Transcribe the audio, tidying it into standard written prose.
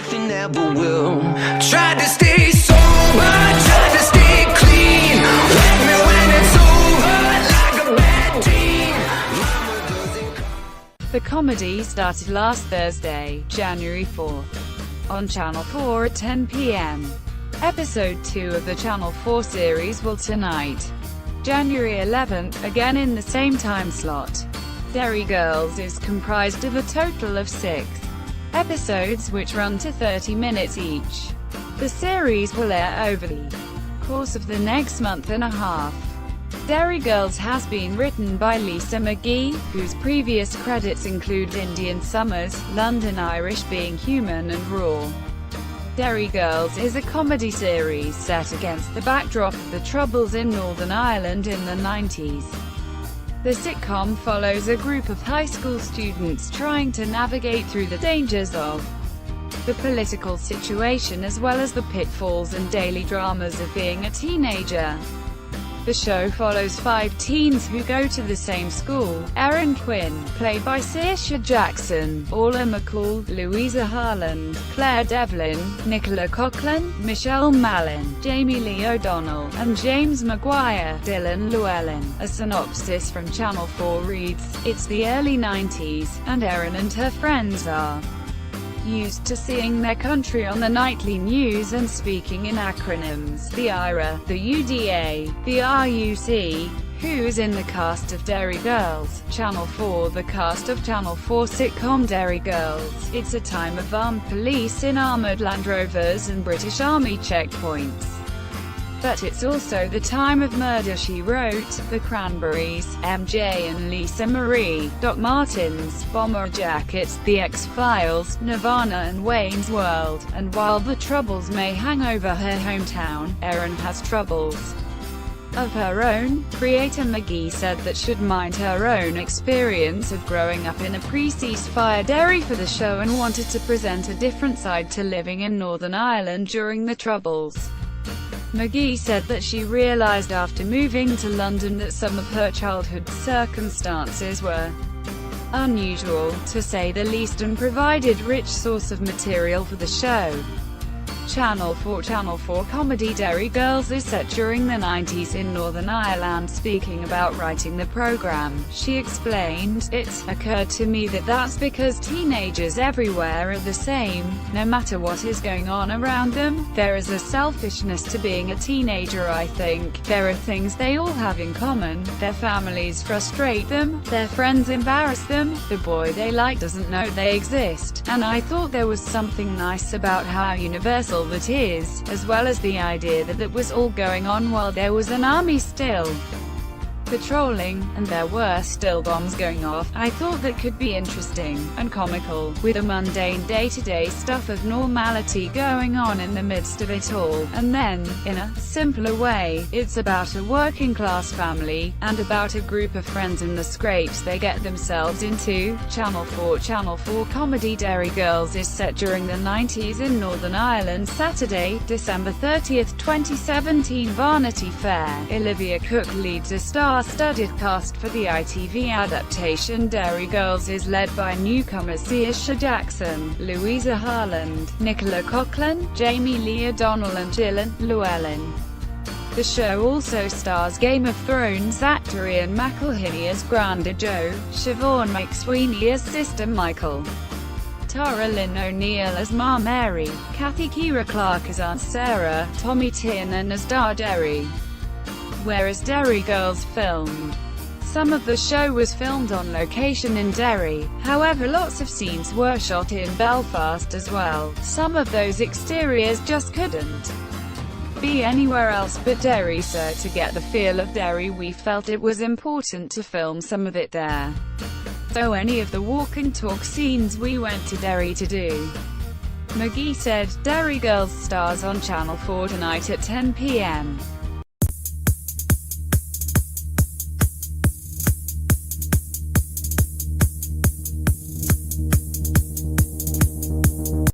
nothing ever will. Tried to stay sober, tried to stay clean. Wake me when it's over, like a bad dream. Mama doesn't come. The comedy started last Thursday, January 4th, on Channel 4 at 10 p.m. Episode 2 of the Channel 4 series will tonight, January 11th, again in the same time slot. Derry Girls is comprised of a total of 6 episodes which run to 30 minutes each. The series will air over the course of the next month and a half. Derry Girls has been written by Lisa McGee, whose previous credits include Indian Summers, London Irish Being Human and Raw. Derry Girls is a comedy series set against the backdrop of the Troubles in Northern Ireland in the 90s. The sitcom follows a group of high school students trying to navigate through the dangers of the political situation as well as the pitfalls and daily dramas of being a teenager. The show follows 5 teens who go to the same school: Erin Quinn, played by Saoirse Jackson, Orla McCall, Louisa Harland, Claire Devlin, Nicola Coughlan, Michelle Mallon, Jamie Lee O'Donnell, and James Maguire, Dylan Llewellyn. A synopsis from Channel 4 reads, "It's the early 90s, and Erin and her friends are used to seeing their country on the nightly news and speaking in acronyms: the IRA, the UDA, the RUC. Who's in the cast of Derry Girls? Channel 4. The cast of Channel 4 sitcom Derry Girls. It's a time of armed police in armoured Land Rovers and British Army checkpoints. But it's also the time of Murder, She Wrote, The Cranberries, MJ and Lisa Marie, Doc Martens, Bomber Jackets, The X-Files, Nirvana and Wayne's World. And while the troubles may hang over her hometown, Erin has troubles of her own. Creator McGee said that she'd mind her own experience of growing up in a pre-ceasefire Derry for the show and wanted to present a different side to living in Northern Ireland during the Troubles. McGee said that she realized after moving to London that some of her childhood circumstances were unusual, to say the least, and provided rich source of material for the show. Channel 4 comedy Derry Girls is set during the 90s in Northern Ireland. Speaking about writing the program, she explained, "It occurred to me that that's because teenagers everywhere are the same. No matter what is going on around them, there is a selfishness to being a teenager. I think there are things they all have in common. Their families frustrate them, their friends embarrass them, the boy they like doesn't know they exist. And I thought there was something nice about how universal that is, as well as the idea that that was all going on while there was an army still patrolling, and there were still bombs going off. I thought that could be interesting and comical, with the mundane day-to-day stuff of normality going on in the midst of it all. And then, in a simpler way, it's about a working-class family, and about a group of friends and the scrapes they get themselves into." Channel 4 comedy Derry Girls is set during the 90s in Northern Ireland. Saturday, December 30th, 2017. Vanity Fair. Olivia Cook leads a star-studded cast for the ITV adaptation. Derry Girls is led by newcomers Saoirse Jackson, Louisa Harland, Nicola Coughlan, Jamie Lee O'Donnell and Dylan Llewellyn. The show also stars Game of Thrones actor Ian McElhinney as Granda Joe, Siobhan McSweeney as Sister Michael, Tara Lynn O'Neill as Ma Mary, Kathy Keira Clark as Aunt Sarah, Tommy Tiernan as Dar Derry. Where is Derry Girls filmed? Some of the show was filmed on location in Derry, however lots of scenes were shot in Belfast as well. Some of those exteriors just couldn't be anywhere else but Derry, so to get the feel of Derry we felt it was important to film some of it there. So any of the walk and talk scenes we went to Derry to do. McGee said, "Derry Girls stars on Channel 4 tonight at 10 p.m.